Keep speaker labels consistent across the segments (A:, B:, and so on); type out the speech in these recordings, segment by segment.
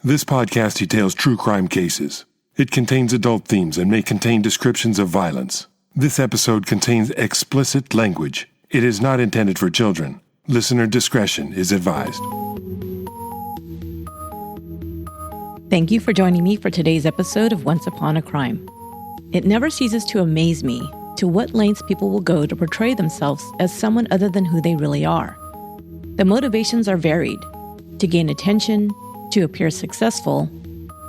A: This podcast details true crime cases. It contains adult themes and may contain descriptions of violence. This episode contains explicit language. It is not intended for children. Listener discretion is advised.
B: Thank you for joining me for today's episode of Once Upon a Crime. It never ceases to amaze me to what lengths people will go to portray themselves as someone other than who they really are. The motivations are varied: to gain attention, to appear successful,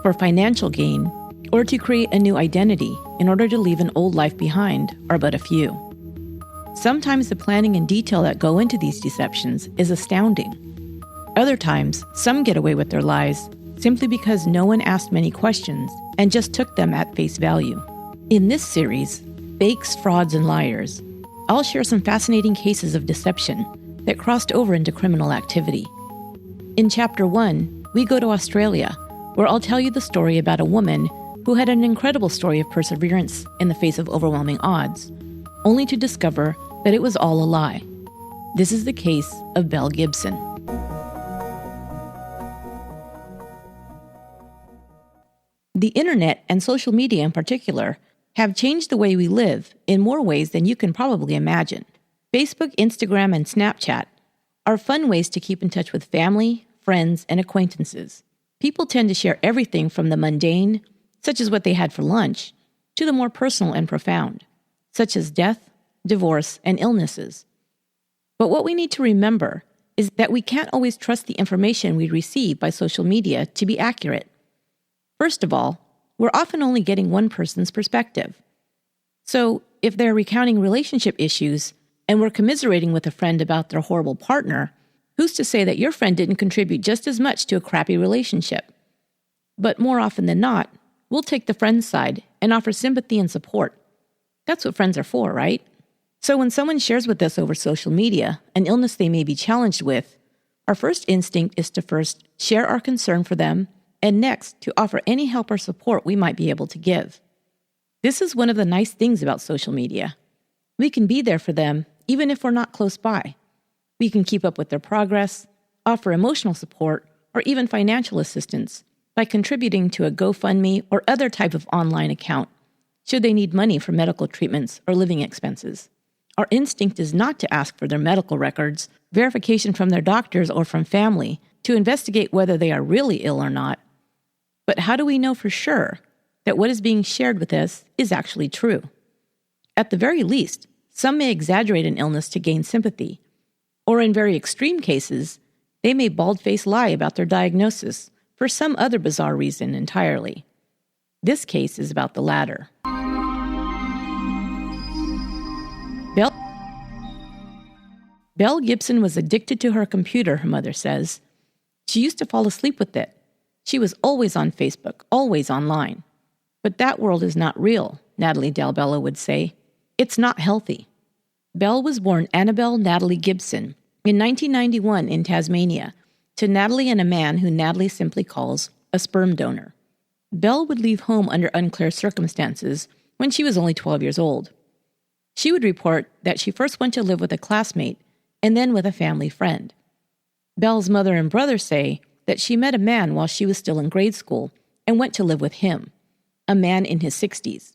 B: for financial gain, or to create a new identity in order to leave an old life behind are but a few. Sometimes the planning and detail that go into these deceptions is astounding. Other times, some get away with their lies simply because no one asked many questions and just took them at face value. In this series, Fakes, Frauds, and Liars, I'll share some fascinating cases of deception that crossed over into criminal activity. In Chapter 1, we go to Australia, where I'll tell you the story about a woman who had an incredible story of perseverance in the face of overwhelming odds, only to discover that it was all a lie. This is the case of Belle Gibson. The internet, and social media in particular, have changed the way we live in more ways than you can probably imagine. Facebook, Instagram, and Snapchat are fun ways to keep in touch with family, friends, and acquaintances. People tend to share everything from the mundane, such as what they had for lunch, to the more personal and profound, such as death, divorce, and illnesses. But what we need to remember is that we can't always trust the information we receive by social media to be accurate. First of all, we're often only getting one person's perspective. So, if they're recounting relationship issues and we're commiserating with a friend about their horrible partner, who's to say that your friend didn't contribute just as much to a crappy relationship? But more often than not, we'll take the friend's side and offer sympathy and support. That's what friends are for, right? So when someone shares with us over social media an illness they may be challenged with, our first instinct is to first share our concern for them, and next to offer any help or support we might be able to give. This is one of the nice things about social media. We can be there for them even if we're not close by. We can keep up with their progress, offer emotional support, or even financial assistance by contributing to a GoFundMe or other type of online account, should they need money for medical treatments or living expenses. Our instinct is not to ask for their medical records, verification from their doctors or from family, to investigate whether they are really ill or not. But how do we know for sure that what is being shared with us is actually true? At the very least, some may exaggerate an illness to gain sympathy, or in very extreme cases, they may bald-faced lie about their diagnosis for some other bizarre reason entirely. This case is about the latter. Belle Gibson was addicted to her computer, her mother says. She used to fall asleep with it. She was always on Facebook, always online. But that world is not real, Natalie Dalbello would say. It's not healthy. Belle was born Annabelle Natalie Gibson in 1991 in Tasmania to Natalie and a man who Natalie simply calls a sperm donor. Belle would leave home under unclear circumstances when she was only 12 years old. She would report that she first went to live with a classmate and then with a family friend. Belle's mother and brother say that she met a man while she was still in grade school and went to live with him, a man in his 60s.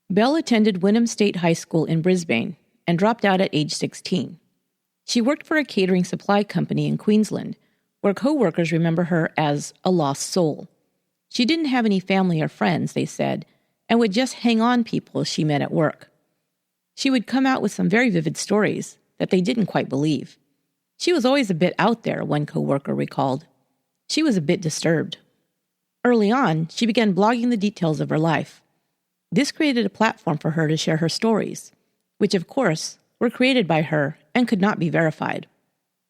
B: Belle attended Wynnum State High School in Brisbane and dropped out at age 16. She worked for a catering supply company in Queensland, where co-workers remember her as a lost soul. She didn't have any family or friends, they said, and would just hang on people she met at work. She would come out with some very vivid stories that they didn't quite believe. She was always a bit out there, one co-worker recalled. She was a bit disturbed. Early on, she began blogging the details of her life. This created a platform for her to share her stories, which, of course, were created by her and could not be verified.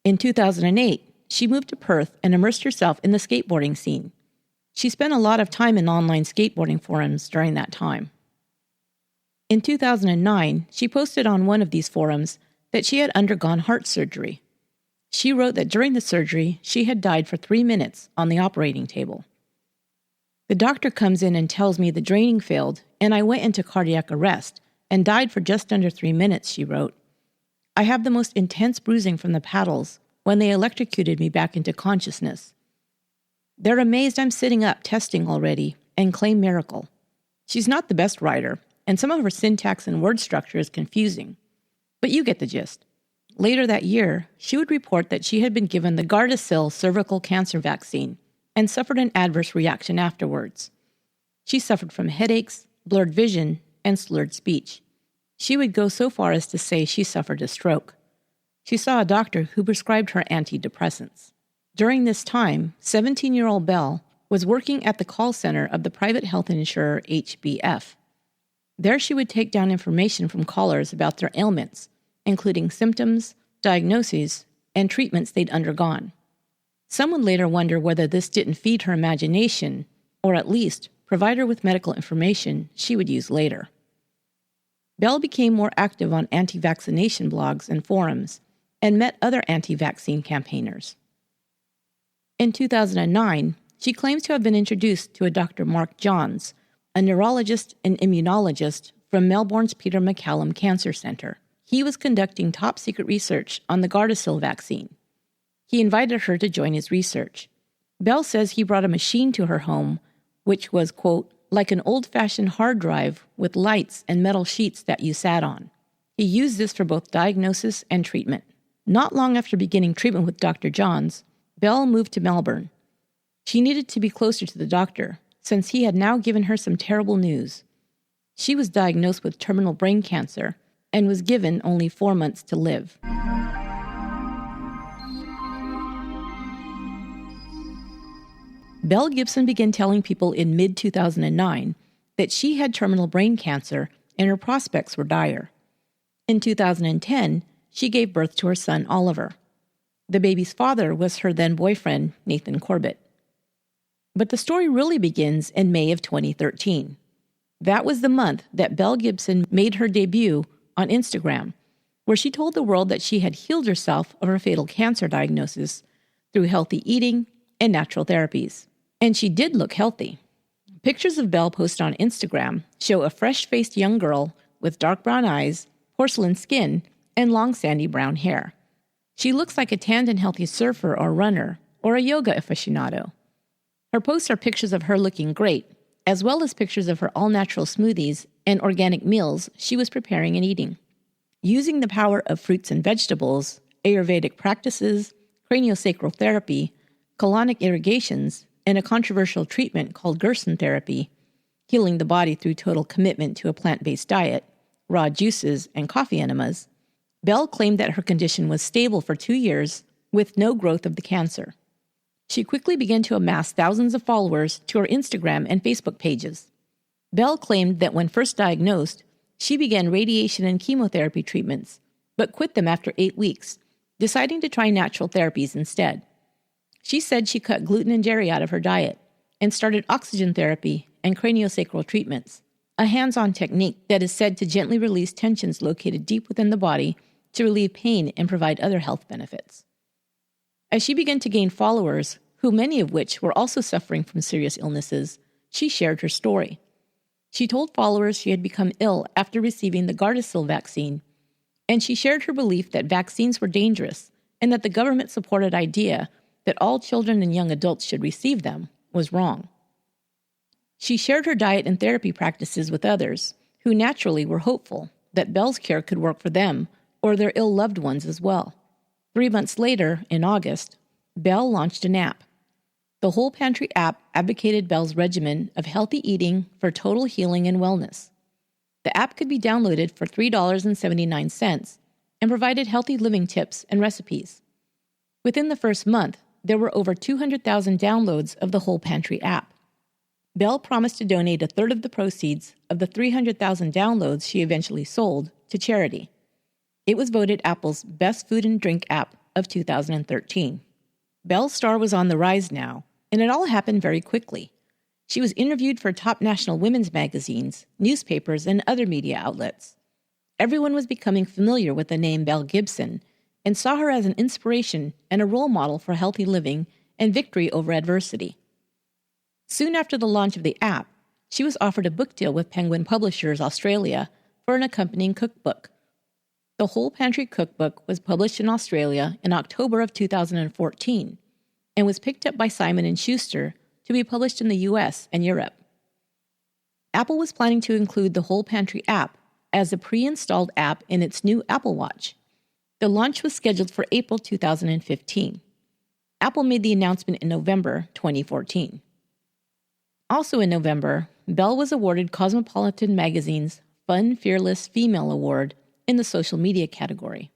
B: In 2008, she moved to Perth and immersed herself in the skateboarding scene. She spent a lot of time in online skateboarding forums during that time. In 2009, she posted on one of these forums that she had undergone heart surgery. She wrote that during the surgery, she had died for 3 minutes on the operating table. The doctor comes in and tells me the draining failed, and I went into cardiac arrest and died for just under 3 minutes, she wrote. I have the most intense bruising from the paddles when they electrocuted me back into consciousness. They're amazed I'm sitting up testing already and claim miracle. She's not the best writer, and some of her syntax and word structure is confusing. But you get the gist. Later that year, she would report that she had been given the Gardasil cervical cancer vaccine and suffered an adverse reaction afterwards. She suffered from headaches, blurred vision, and slurred speech. She would go so far as to say she suffered a stroke. She saw a doctor who prescribed her antidepressants. During this time, 17-year-old Belle was working at the call center of the private health insurer HBF. There she would take down information from callers about their ailments, including symptoms, diagnoses, and treatments they'd undergone. Some would later wonder whether this didn't feed her imagination, or at least provide her with medical information she would use later. Belle became more active on anti-vaccination blogs and forums, and met other anti-vaccine campaigners. In 2009, she claims to have been introduced to a Dr. Mark Johns, a neurologist and immunologist from Melbourne's Peter MacCallum Cancer Centre. He was conducting top-secret research on the Gardasil vaccine. He invited her to join his research. Belle says he brought a machine to her home, which was, quote, like an old-fashioned hard drive with lights and metal sheets that you sat on. He used this for both diagnosis and treatment. Not long after beginning treatment with Dr. Johns, Belle moved to Melbourne. She needed to be closer to the doctor, since he had now given her some terrible news. She was diagnosed with terminal brain cancer and was given only 4 months to live. Belle Gibson began telling people in mid-2009 that she had terminal brain cancer and her prospects were dire. In 2010, she gave birth to her son, Oliver. The baby's father was her then-boyfriend, Nathan Corbett. But the story really begins in May of 2013. That was the month that Belle Gibson made her debut on Instagram, where she told the world that she had healed herself of her fatal cancer diagnosis through healthy eating and natural therapies. And she did look healthy. Pictures of Belle posted on Instagram show a fresh-faced young girl with dark brown eyes, porcelain skin, and long sandy brown hair. She looks like a tanned and healthy surfer or runner, or a yoga aficionado. Her posts are pictures of her looking great, as well as pictures of her all-natural smoothies and organic meals she was preparing and eating. Using the power of fruits and vegetables, Ayurvedic practices, craniosacral therapy, colonic irrigations, and a controversial treatment called Gerson therapy, healing the body through total commitment to a plant-based diet, raw juices, and coffee enemas, Belle claimed that her condition was stable for 2 years with no growth of the cancer. She quickly began to amass thousands of followers to her Instagram and Facebook pages. Belle claimed that when first diagnosed, she began radiation and chemotherapy treatments, but quit them after 8 weeks, deciding to try natural therapies instead. She said she cut gluten and dairy out of her diet and started oxygen therapy and craniosacral treatments, a hands-on technique that is said to gently release tensions located deep within the body to relieve pain and provide other health benefits. As she began to gain followers, who many of which were also suffering from serious illnesses, she shared her story. She told followers she had become ill after receiving the Gardasil vaccine, and she shared her belief that vaccines were dangerous and that the government-supported idea that all children and young adults should receive them was wrong. She shared her diet and therapy practices with others, who naturally were hopeful that Belle's care could work for them or their ill loved ones as well. 3 months later, in August, Belle launched an app. The Whole Pantry app advocated Belle's regimen of healthy eating for total healing and wellness. The app could be downloaded for $3.79 and provided healthy living tips and recipes. Within the first month, there were over 200,000 downloads of the Whole Pantry app. Belle promised to donate a third of the proceeds of the 300,000 downloads she eventually sold to charity. It was voted Apple's best food and drink app of 2013. Belle's star was on the rise now, and it all happened very quickly. She was interviewed for top national women's magazines, newspapers, and other media outlets. Everyone was becoming familiar with the name Belle Gibson and saw her as an inspiration and a role model for healthy living and victory over adversity. Soon after the launch of the app, she was offered a book deal with Penguin Publishers Australia for an accompanying cookbook. The Whole Pantry cookbook was published in Australia in October of 2014 and was picked up by Simon & Schuster to be published in the US and Europe. Apple was planning to include the Whole Pantry app as a pre-installed app in its new Apple Watch. The launch was scheduled for April 2015. Apple made the announcement in November 2014. Also in November, Belle was awarded Cosmopolitan Magazine's Fun Fearless Female Award in the social media category.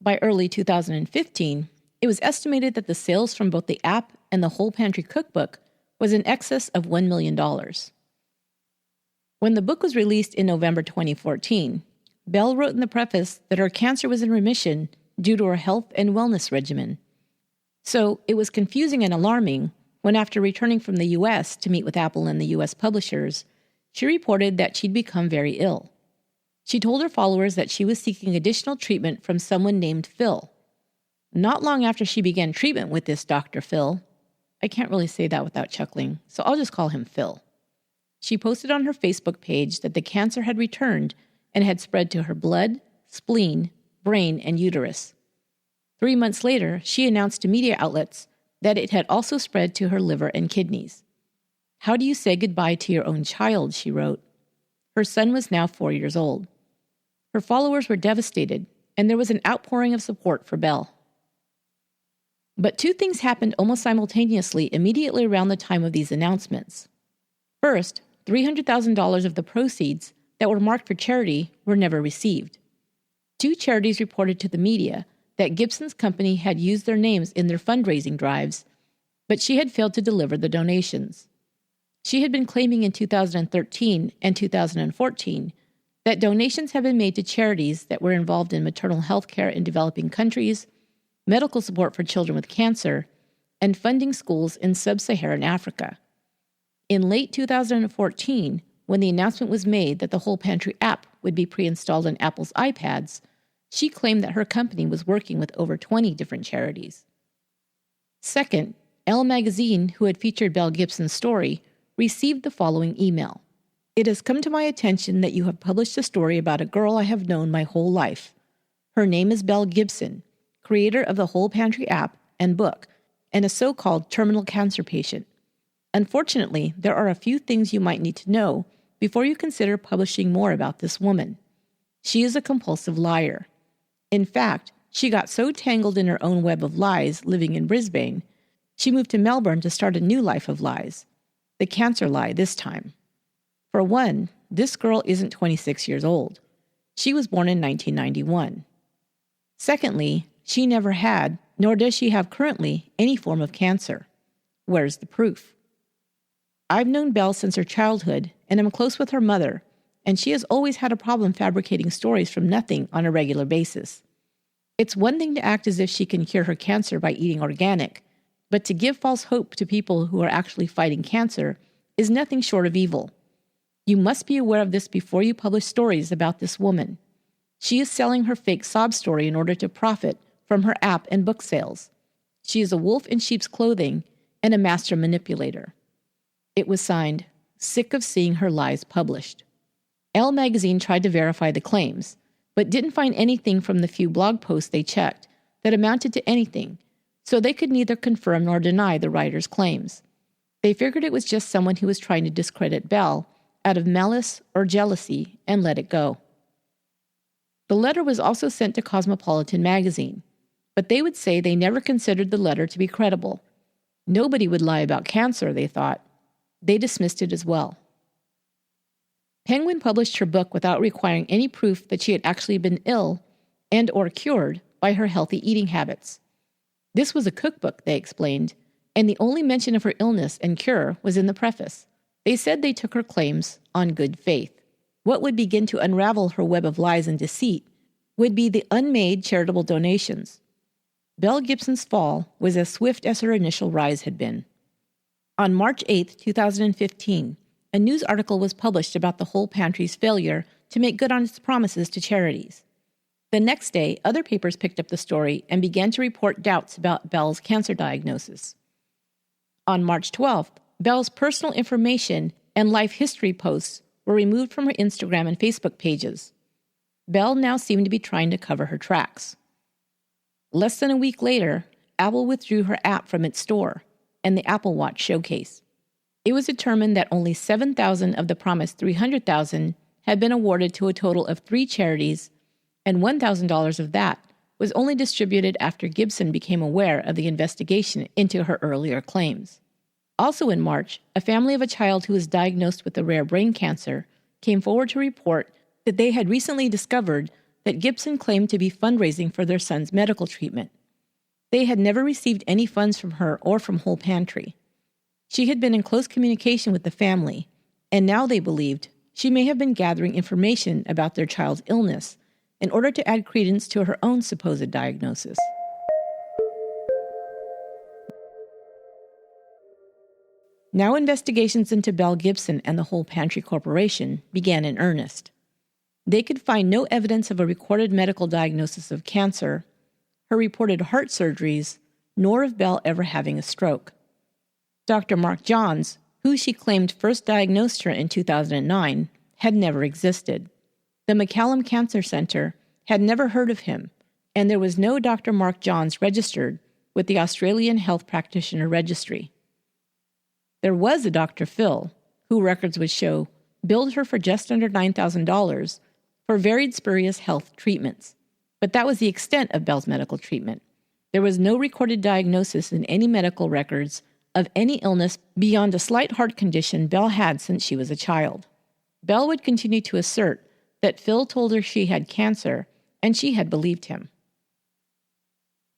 B: By early 2015, it was estimated that the sales from both the app and the Whole Pantry cookbook was in excess of $1 million. When the book was released in November 2014, Belle wrote in the preface that her cancer was in remission due to her health and wellness regimen. So it was confusing and alarming when, after returning from the U.S. to meet with Apple and the U.S. publishers, she reported that she'd become very ill. She told her followers that she was seeking additional treatment from someone named Phil. Not long after she began treatment with this Dr. Phil, I can't really say that without chuckling, so I'll just call him Phil. She posted on her Facebook page that the cancer had returned and had spread to her blood, spleen, brain, and uterus. 3 months later, she announced to media outlets that it had also spread to her liver and kidneys. "How do you say goodbye to your own child?" she wrote. Her son was now 4 years old. Her followers were devastated, and there was an outpouring of support for Belle. But two things happened almost simultaneously immediately around the time of these announcements. First, $300,000 of the proceeds that were marked for charity were never received. Two charities reported to the media that Gibson's company had used their names in their fundraising drives, but she had failed to deliver the donations. She had been claiming in 2013 and 2014 that donations had been made to charities that were involved in maternal health care in developing countries, medical support for children with cancer, and funding schools in sub-Saharan Africa. In late 2014, when the announcement was made that the Whole Pantry app would be pre-installed on Apple's iPads, she claimed that her company was working with over 20 different charities. Second, Elle magazine, who had featured Belle Gibson's story, received the following email. "It has come to my attention that you have published a story about a girl I have known my whole life. Her name is Belle Gibson, creator of the Whole Pantry app and book, and a so-called terminal cancer patient. Unfortunately, there are a few things you might need to know before you consider publishing more about this woman. She is a compulsive liar. In fact, she got so tangled in her own web of lies living in Brisbane, she moved to Melbourne to start a new life of lies. The cancer lie this time. For one, this girl isn't 26 years old. She was born in 1991. Secondly, she never had, nor does she have currently, any form of cancer. Where's the proof? I've known Belle since her childhood, and am close with her mother, and she has always had a problem fabricating stories from nothing on a regular basis. It's one thing to act as if she can cure her cancer by eating organic, but to give false hope to people who are actually fighting cancer is nothing short of evil. You must be aware of this before you publish stories about this woman. She is selling her fake sob story in order to profit from her app and book sales. She is a wolf in sheep's clothing and a master manipulator." It was signed, "Sick of seeing her lies published." Elle magazine tried to verify the claims, but didn't find anything from the few blog posts they checked that amounted to anything, so they could neither confirm nor deny the writer's claims. They figured it was just someone who was trying to discredit Belle out of malice or jealousy and let it go. The letter was also sent to Cosmopolitan magazine, but they would say they never considered the letter to be credible. Nobody would lie about cancer, they thought. They dismissed it as well. Penguin published her book without requiring any proof that she had actually been ill and or cured by her healthy eating habits. This was a cookbook, they explained, and the only mention of her illness and cure was in the preface. They said they took her claims on good faith. What would begin to unravel her web of lies and deceit would be the unmade charitable donations. Belle Gibson's fall was as swift as her initial rise had been. On March 8, 2015, a news article was published about the Whole Pantry's failure to make good on its promises to charities. The next day, other papers picked up the story and began to report doubts about Belle's cancer diagnosis. On March 12th, Belle's personal information and life history posts were removed from her Instagram and Facebook pages. Belle now seemed to be trying to cover her tracks. Less than a week later, Apple withdrew her app from its store. and the Apple Watch showcase. It was determined that only $7,000 of the promised $300,000 had been awarded to a total of 3 charities, and $1,000 of that was only distributed after Gibson became aware of the investigation into her earlier claims. Also in March, a family of a child who was diagnosed with a rare brain cancer came forward to report that they had recently discovered that Gibson claimed to be fundraising for their son's medical treatment. They had never received any funds from her or from Whole Pantry. She had been in close communication with the family, and now they believed she may have been gathering information about their child's illness in order to add credence to her own supposed diagnosis. Now investigations into Belle Gibson and the Whole Pantry Corporation began in earnest. They could find no evidence of a recorded medical diagnosis of cancer, her reported heart surgeries, nor of Belle ever having a stroke. Dr. Mark Johns, who she claimed first diagnosed her in 2009, had never existed. The McCallum Cancer Center had never heard of him, and there was no Dr. Mark Johns registered with the Australian Health Practitioner Registry. There was a Dr. Phil, who records would show billed her for just under $9,000 for varied spurious health treatments, but that was the extent of Belle's medical treatment. There was no recorded diagnosis in any medical records of any illness beyond a slight heart condition Belle had since she was a child. Belle would continue to assert that Phil told her she had cancer, and she had believed him.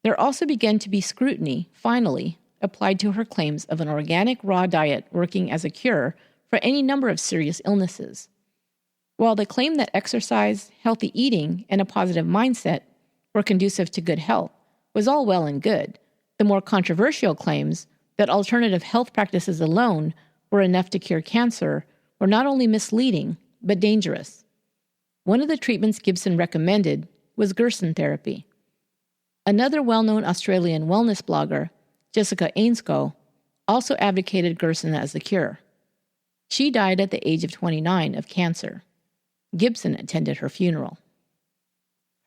B: There also began to be scrutiny, finally, applied to her claims of an organic raw diet working as a cure for any number of serious illnesses. While the claim that exercise, healthy eating, and a positive mindset were conducive to good health was all well and good, the more controversial claims that alternative health practices alone were enough to cure cancer were not only misleading, but dangerous. One of the treatments Gibson recommended was Gerson therapy. Another well-known Australian wellness blogger, Jessica Ainscough, also advocated Gerson as the cure. She died at the age of 29 of cancer. Gibson attended her funeral.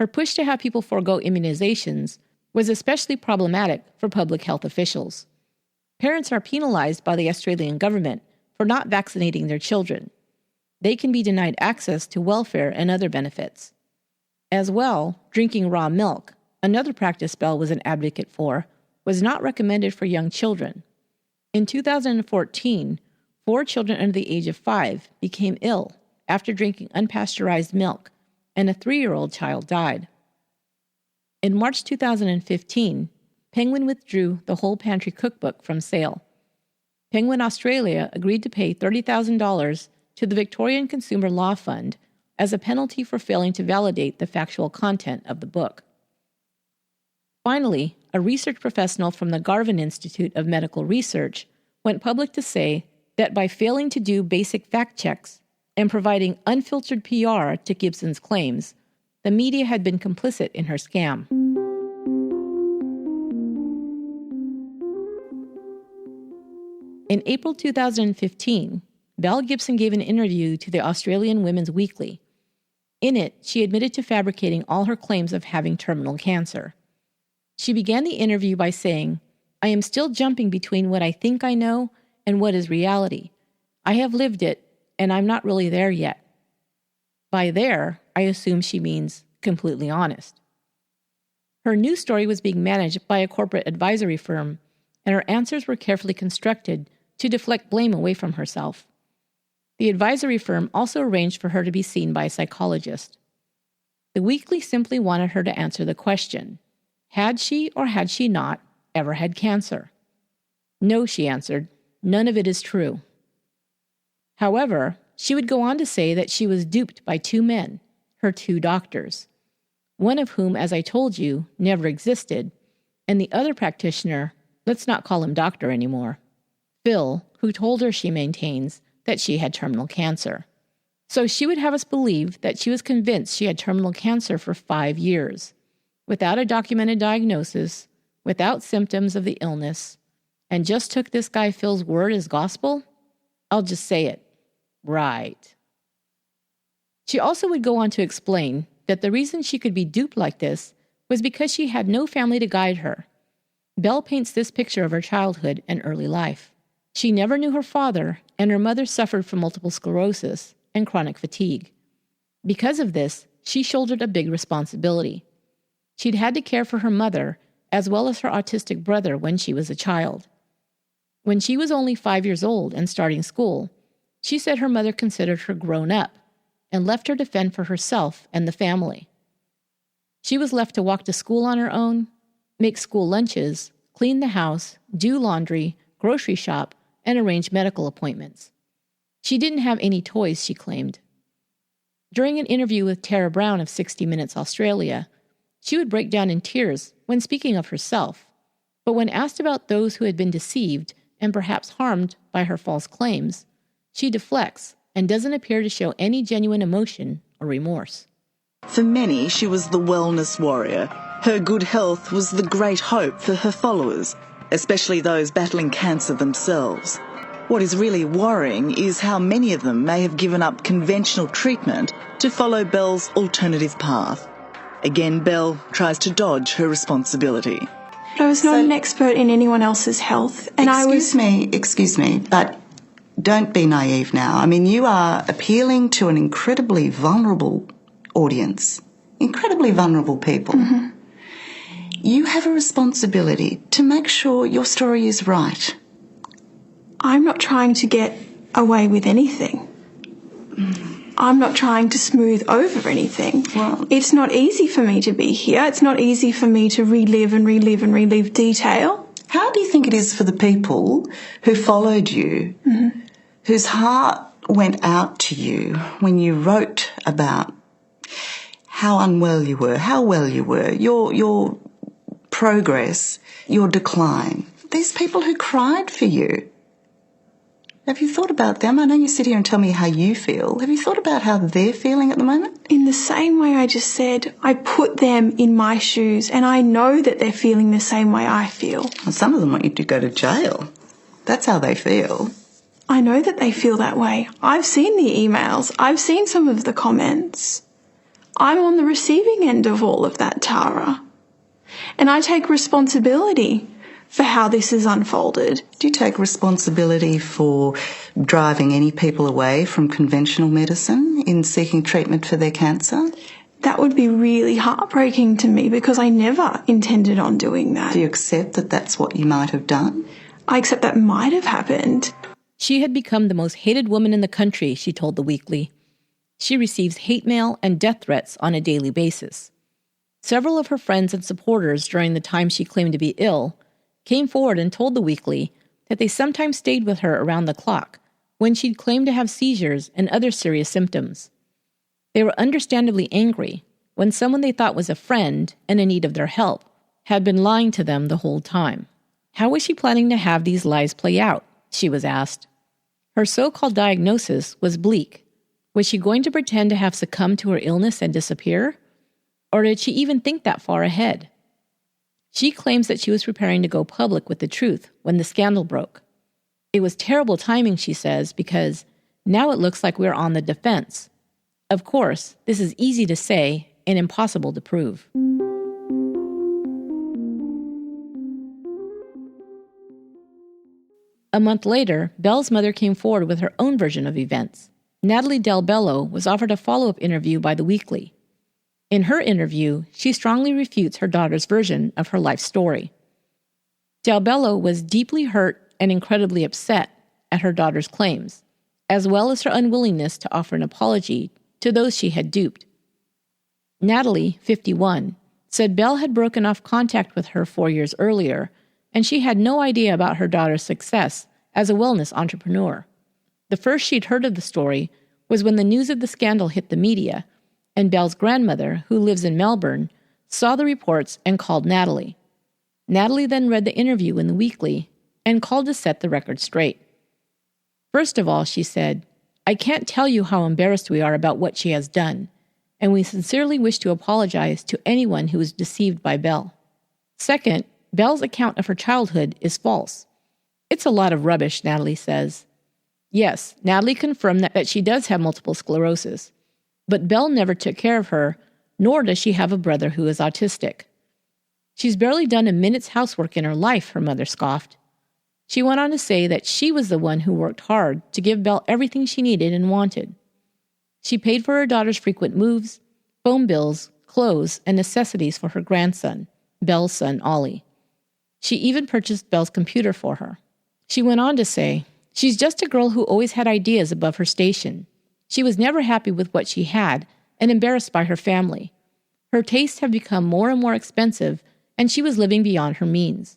B: Her push to have people forego immunizations was especially problematic for public health officials. Parents are penalized by the Australian government for not vaccinating their children. They can be denied access to welfare and other benefits. As well, drinking raw milk, another practice Belle was an advocate for, was not recommended for young children. In 2014, 4 children under the age of 5 became ill after drinking unpasteurized milk, and a 3-year-old child died. In March 2015, Penguin withdrew the Whole Pantry cookbook from sale. Penguin Australia agreed to pay $30,000 to the Victorian Consumer Law Fund as a penalty for failing to validate the factual content of the book. Finally, a research professional from the Garvan Institute of Medical Research went public to say that by failing to do basic fact checks and providing unfiltered PR to Gibson's claims, the media had been complicit in her scam. In April 2015, Belle Gibson gave an interview to the Australian Women's Weekly. In it, she admitted to fabricating all her claims of having terminal cancer. She began the interview by saying, "I am still jumping between what I think I know and what is reality. I have lived it, and I'm not really there yet." By there, I assume she means completely honest. Her news story was being managed by a corporate advisory firm, and her answers were carefully constructed to deflect blame away from herself. The advisory firm also arranged for her to be seen by a psychologist. The Weekly simply wanted her to answer the question, had she or had she not ever had cancer? No, she answered, none of it is true. However, she would go on to say that she was duped by 2 men, her 2 doctors, one of whom, as I told you, never existed, and the other practitioner, let's not call him doctor anymore, Phil, who told her, she maintains, that she had terminal cancer. So she would have us believe that she was convinced she had terminal cancer for 5 years, without a documented diagnosis, without symptoms of the illness, and just took this guy Phil's word as gospel? I'll just say it. Right. She also would go on to explain that the reason she could be duped like this was because she had no family to guide her. Belle paints this picture of her childhood and early life. She never knew her father, and her mother suffered from multiple sclerosis and chronic fatigue. Because of this, she shouldered a big responsibility. She'd had to care for her mother as well as her autistic brother when she was a child. When she was only 5 years old and starting school, she said her mother considered her grown up and left her to fend for herself and the family. She was left to walk to school on her own, make school lunches, clean the house, do laundry, grocery shop, and arrange medical appointments. She didn't have any toys, she claimed. During an interview with Tara Brown of 60 Minutes Australia, she would break down in tears when speaking of herself, but when asked about those who had been deceived and perhaps harmed by her false claims, she deflects and doesn't appear to show any genuine emotion or remorse.
C: For many, she was the wellness warrior. Her good health was the great hope for her followers, especially those battling cancer themselves. What is really worrying is how many of them may have given up conventional treatment to follow Belle's alternative path. Again, Belle tries to dodge her responsibility.
D: I was not an expert in anyone else's health, and
E: Excuse me, but don't be naive now. I mean, you are appealing to an incredibly vulnerable audience, incredibly vulnerable people. Mm-hmm. You have a responsibility to make sure your story is right.
D: I'm not trying to get away with anything. I'm not trying to smooth over anything.
E: Well,
D: it's not easy for me to be here. It's not easy for me to relive detail.
E: How do you think it is for the people who followed you, mm-hmm. whose heart went out to you when you wrote about how unwell you were, how well you were, your progress, your decline? These people who cried for you. Have you thought about them? I know you sit here and tell me how you feel. Have you thought about how they're feeling at the moment?
D: In the same way I just said, I put them in my shoes and I know that they're feeling the same way I feel.
E: Well, some of them want you to go to jail. That's how they feel.
D: I know that they feel that way. I've seen the emails. I've seen some of the comments. I'm on the receiving end of all of that, Tara. And I take responsibility for how this has unfolded.
E: Do you take responsibility for driving any people away from conventional medicine in seeking treatment for their cancer?
D: That would be really heartbreaking to me because I never intended on doing that.
E: Do you accept that that's what you might have done?
D: I accept that might have happened.
B: She had become the most hated woman in the country, she told the Weekly. She receives hate mail and death threats on a daily basis. Several of her friends and supporters during the time she claimed to be ill came forward and told the Weekly that they sometimes stayed with her around the clock when she'd claimed to have seizures and other serious symptoms. They were understandably angry when someone they thought was a friend and in need of their help had been lying to them the whole time. How was she planning to have these lies play out? She was asked. Her so-called diagnosis was bleak. Was she going to pretend to have succumbed to her illness and disappear? Or did she even think that far ahead? She claims that she was preparing to go public with the truth when the scandal broke. It was terrible timing, she says, because now it looks like we're on the defense. Of course, this is easy to say and impossible to prove. A month later, Belle's mother came forward with her own version of events. Natalie Del Bello was offered a follow-up interview by the Weekly. In her interview, she strongly refutes her daughter's version of her life story. Del Bello was deeply hurt and incredibly upset at her daughter's claims, as well as her unwillingness to offer an apology to those she had duped. Natalie, 51, said Belle had broken off contact with her 4 years earlier, and she had no idea about her daughter's success as a wellness entrepreneur. The first she'd heard of the story was when the news of the scandal hit the media, and Belle's grandmother, who lives in Melbourne, saw the reports and called Natalie. Natalie then read the interview in the Weekly and called to set the record straight. First of all, she said, "I can't tell you how embarrassed we are about what she has done, and we sincerely wish to apologize to anyone who was deceived by Belle. Second, Belle's account of her childhood is false. It's a lot of rubbish," Natalie says. Yes, Natalie confirmed that she does have multiple sclerosis, but Belle never took care of her, nor does she have a brother who is autistic. She's barely done a minute's housework in her life, her mother scoffed. She went on to say that she was the one who worked hard to give Belle everything she needed and wanted. She paid for her daughter's frequent moves, phone bills, clothes, and necessities for her grandson, Belle's son, Ollie. She even purchased Belle's computer for her. She went on to say, "She's just a girl who always had ideas above her station. She was never happy with what she had and embarrassed by her family. Her tastes have become more and more expensive, and she was living beyond her means.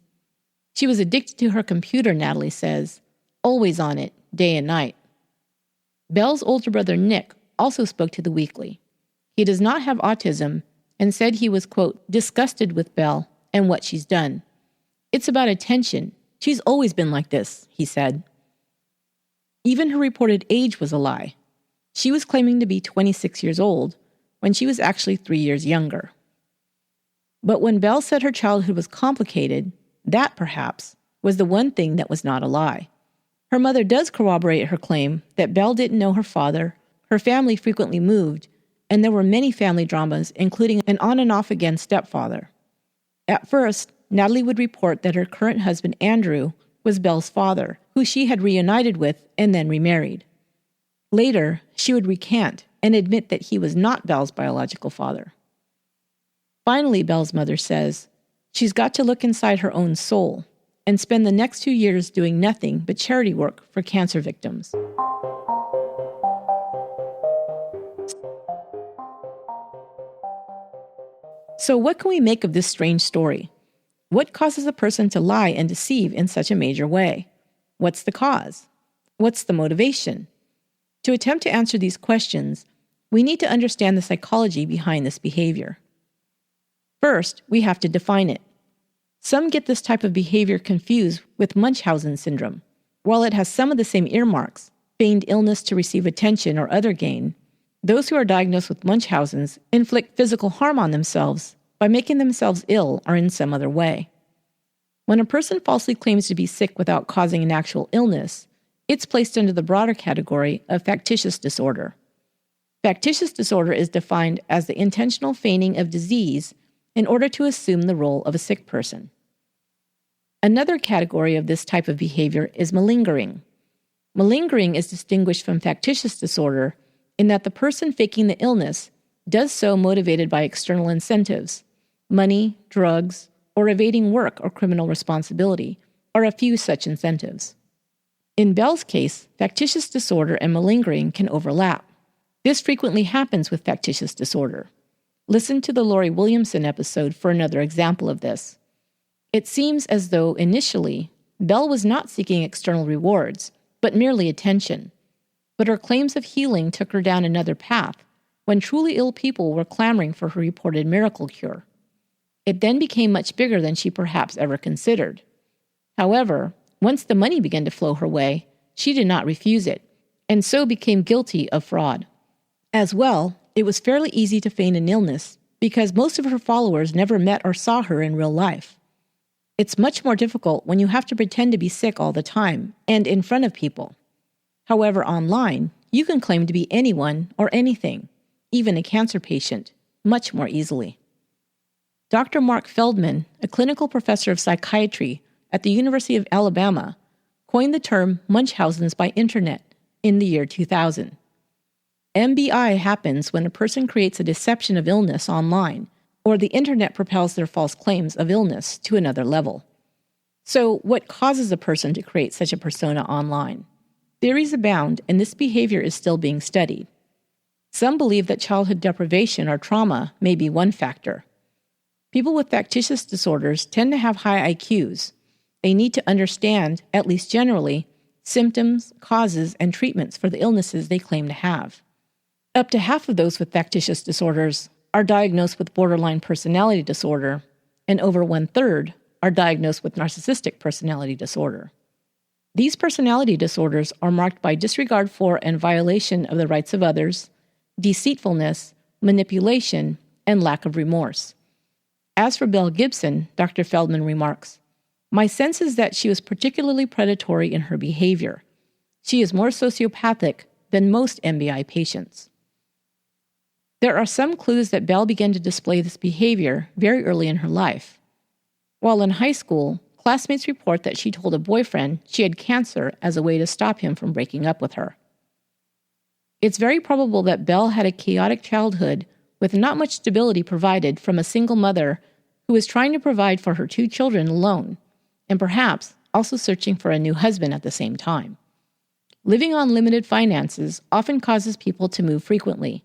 B: She was addicted to her computer," Natalie says, "always on it, day and night." Belle's older brother, Nick, also spoke to the Weekly. He does not have autism and said he was, quote, "disgusted with Belle and what she's done. It's about attention. She's always been like this," he said. Even her reported age was a lie. She was claiming to be 26 years old when she was actually 3 years younger. But when Belle said her childhood was complicated, that, perhaps, was the one thing that was not a lie. Her mother does corroborate her claim that Belle didn't know her father, her family frequently moved, and there were many family dramas, including an on-and-off-again stepfather. At first, Natalie would report that her current husband, Andrew, was Belle's father, who she had reunited with and then remarried. Later, she would recant and admit that he was not Belle's biological father. Finally, Belle's mother says, she's got to look inside her own soul and spend the next 2 years doing nothing but charity work for cancer victims. So what can we make of this strange story? What causes a person to lie and deceive in such a major way? What's the cause? What's the motivation? To attempt to answer these questions, we need to understand the psychology behind this behavior. First, we have to define it. Some get this type of behavior confused with Munchausen syndrome. While it has some of the same earmarks, feigned illness to receive attention or other gain, those who are diagnosed with Munchausen's inflict physical harm on themselves by making themselves ill or in some other way. When a person falsely claims to be sick without causing an actual illness, it's placed under the broader category of factitious disorder. Factitious disorder is defined as the intentional feigning of disease in order to assume the role of a sick person. Another category of this type of behavior is malingering. Malingering is distinguished from factitious disorder in that the person faking the illness does so motivated by external incentives, money, drugs, or evading work or criminal responsibility, are a few such incentives. In Belle's case, factitious disorder and malingering can overlap. This frequently happens with factitious disorder. Listen to the Lori Williamson episode for another example of this. It seems as though, initially, Belle was not seeking external rewards, but merely attention. But her claims of healing took her down another path, when truly ill people were clamoring for her reported miracle cure. It then became much bigger than she perhaps ever considered. However, once the money began to flow her way, she did not refuse it, and so became guilty of fraud. As well, it was fairly easy to feign an illness because most of her followers never met or saw her in real life. It's much more difficult when you have to pretend to be sick all the time and in front of people. However, online, you can claim to be anyone or anything, even a cancer patient, much more easily. Dr. Mark Feldman, a clinical professor of psychiatry at the University of Alabama, coined the term Munchausen's by internet in the year 2000. MBI happens when a person creates a deception of illness online, or the internet propels their false claims of illness to another level. So, what causes a person to create such a persona online? Theories abound, and this behavior is still being studied. Some believe that childhood deprivation or trauma may be one factor. People with factitious disorders tend to have high IQs. They need to understand, at least generally, symptoms, causes, and treatments for the illnesses they claim to have. Up to half of those with factitious disorders are diagnosed with borderline personality disorder, and over 1/3 are diagnosed with narcissistic personality disorder. These personality disorders are marked by disregard for and violation of the rights of others, deceitfulness, manipulation, and lack of remorse. As for Belle Gibson, Dr. Feldman remarks, "My sense is that she was particularly predatory in her behavior. She is more sociopathic than most MBI patients." There are some clues that Belle began to display this behavior very early in her life. While in high school, classmates report that she told a boyfriend she had cancer as a way to stop him from breaking up with her. It's very probable that Belle had a chaotic childhood with not much stability provided from a single mother who was trying to provide for her 2 children alone, and perhaps also searching for a new husband at the same time. Living on limited finances often causes people to move frequently,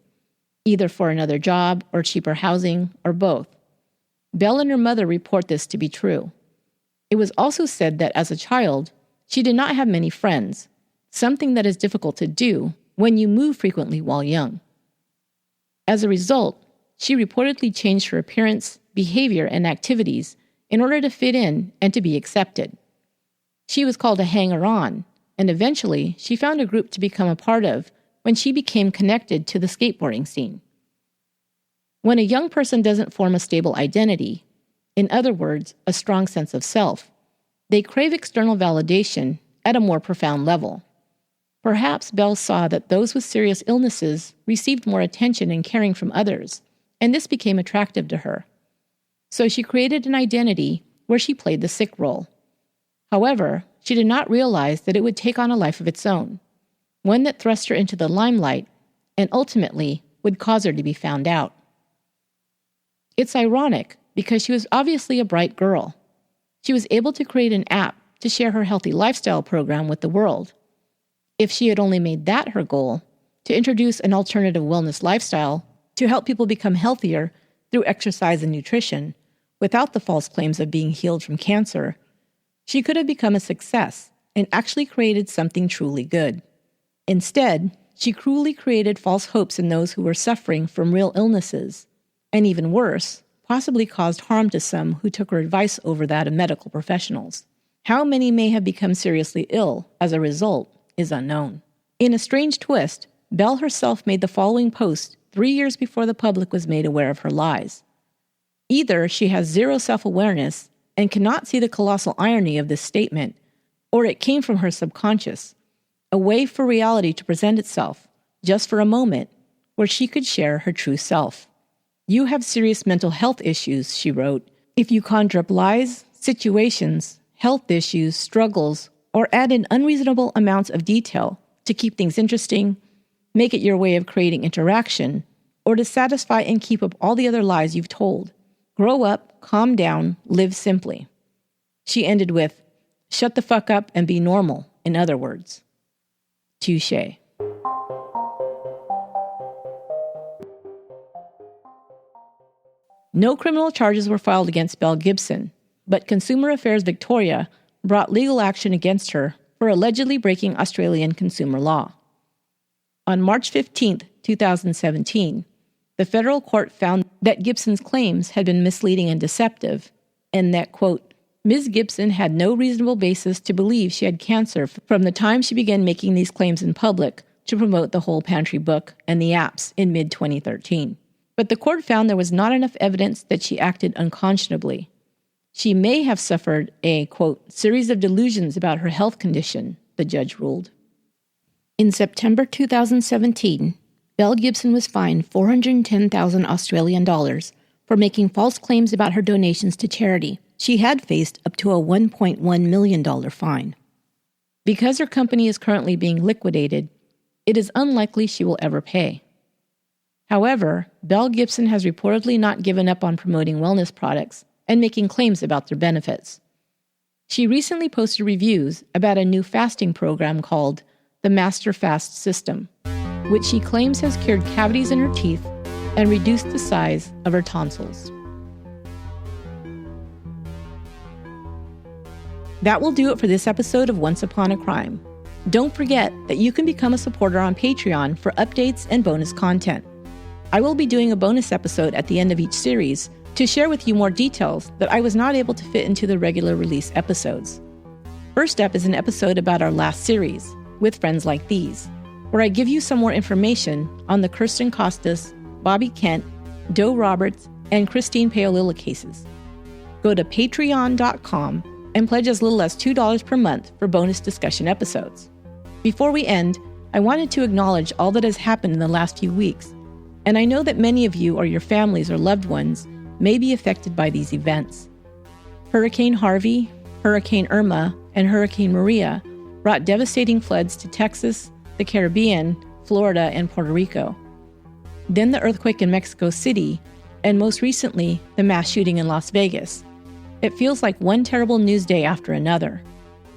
B: either for another job or cheaper housing or both. Belle and her mother report this to be true. It was also said that as a child, she did not have many friends, something that is difficult to do when you move frequently while young. As a result, she reportedly changed her appearance, behavior, and activities in order to fit in and to be accepted. She was called a hanger-on, and eventually she found a group to become a part of when she became connected to the skateboarding scene. When a young person doesn't form a stable identity, in other words, a strong sense of self, they crave external validation at a more profound level. Perhaps Belle saw that those with serious illnesses received more attention and caring from others, and this became attractive to her. So she created an identity where she played the sick role. However, she did not realize that it would take on a life of its own, one that thrust her into the limelight and ultimately would cause her to be found out. It's ironic because she was obviously a bright girl. She was able to create an app to share her healthy lifestyle program with the world. If she had only made that her goal, to introduce an alternative wellness lifestyle to help people become healthier through exercise and nutrition, without the false claims of being healed from cancer, she could have become a success and actually created something truly good. Instead, she cruelly created false hopes in those who were suffering from real illnesses, and even worse, possibly caused harm to some who took her advice over that of medical professionals. How many may have become seriously ill as a result is unknown. In a strange twist, Belle herself made the following post 3 years before the public was made aware of her lies. Either she has zero self-awareness and cannot see the colossal irony of this statement, or it came from her subconscious, a way for reality to present itself, just for a moment, where she could share her true self. "You have serious mental health issues," she wrote. "If you conjure up lies, situations, health issues, struggles, or add in unreasonable amounts of detail to keep things interesting, make it your way of creating interaction, or to satisfy and keep up all the other lies you've told. Grow up, calm down, live simply." She ended with, "Shut the fuck up and be normal," in other words. Touché. No criminal charges were filed against Belle Gibson, but Consumer Affairs Victoria brought legal action against her for allegedly breaking Australian consumer law. On March 15, 2017, the federal court found that Gibson's claims had been misleading and deceptive, and that, quote, Ms. Gibson had no reasonable basis to believe she had cancer from the time she began making these claims in public to promote the Whole Pantry book and the apps in mid-2013. But the court found there was not enough evidence that she acted unconscionably. She may have suffered a, quote, series of delusions about her health condition, the judge ruled. In September 2017, Belle Gibson was fined 410,000 Australian dollars for making false claims about her donations to charity. She had faced up to a $1.1 million fine. Because her company is currently being liquidated, it is unlikely she will ever pay. However, Belle Gibson has reportedly not given up on promoting wellness products and making claims about their benefits. She recently posted reviews about a new fasting program called the Master Fast System, which she claims has cured cavities in her teeth and reduced the size of her tonsils. That will do it for this episode of Once Upon a Crime. Don't forget that you can become a supporter on Patreon for updates and bonus content. I will be doing a bonus episode at the end of each series to share with you more details that I was not able to fit into the regular release episodes. First up is an episode about our last series, With Friends Like These, where I give you some more information on the Kirsten Costas, Bobby Kent, Doe Roberts, and Christine Paolilla cases. Go to patreon.com and pledge as little as $2 per month for bonus discussion episodes. Before we end, I wanted to acknowledge all that has happened in the last few weeks, and I know that many of you or your families or loved ones may be affected by these events. Hurricane Harvey, Hurricane Irma, and Hurricane Maria brought devastating floods to Texas, the Caribbean, Florida, and Puerto Rico. Then the earthquake in Mexico City, and most recently, the mass shooting in Las Vegas. It feels like one terrible news day after another.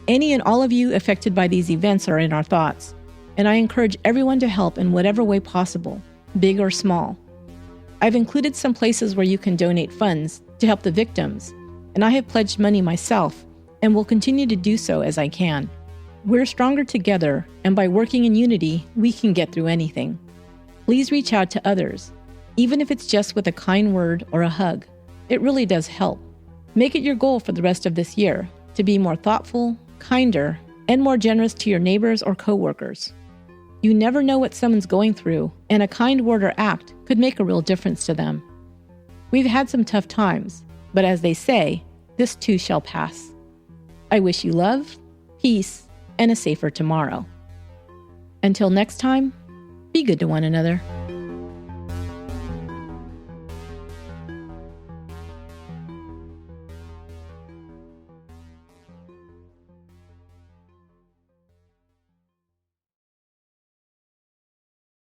B: Any and all of you affected by these events are in our thoughts, and I encourage everyone to help in whatever way possible, big or small. I've included some places where you can donate funds to help the victims, and I have pledged money myself and will continue to do so as I can. We're stronger together, and by working in unity, we can get through anything. Please reach out to others, even if it's just with a kind word or a hug. It really does help. Make it your goal for the rest of this year to be more thoughtful, kinder, and more generous to your neighbors or coworkers. You never know what someone's going through, and a kind word or act could make a real difference to them. We've had some tough times, but as they say, this too shall pass. I wish you love, peace, and a safer tomorrow. Until next time, be good to one another.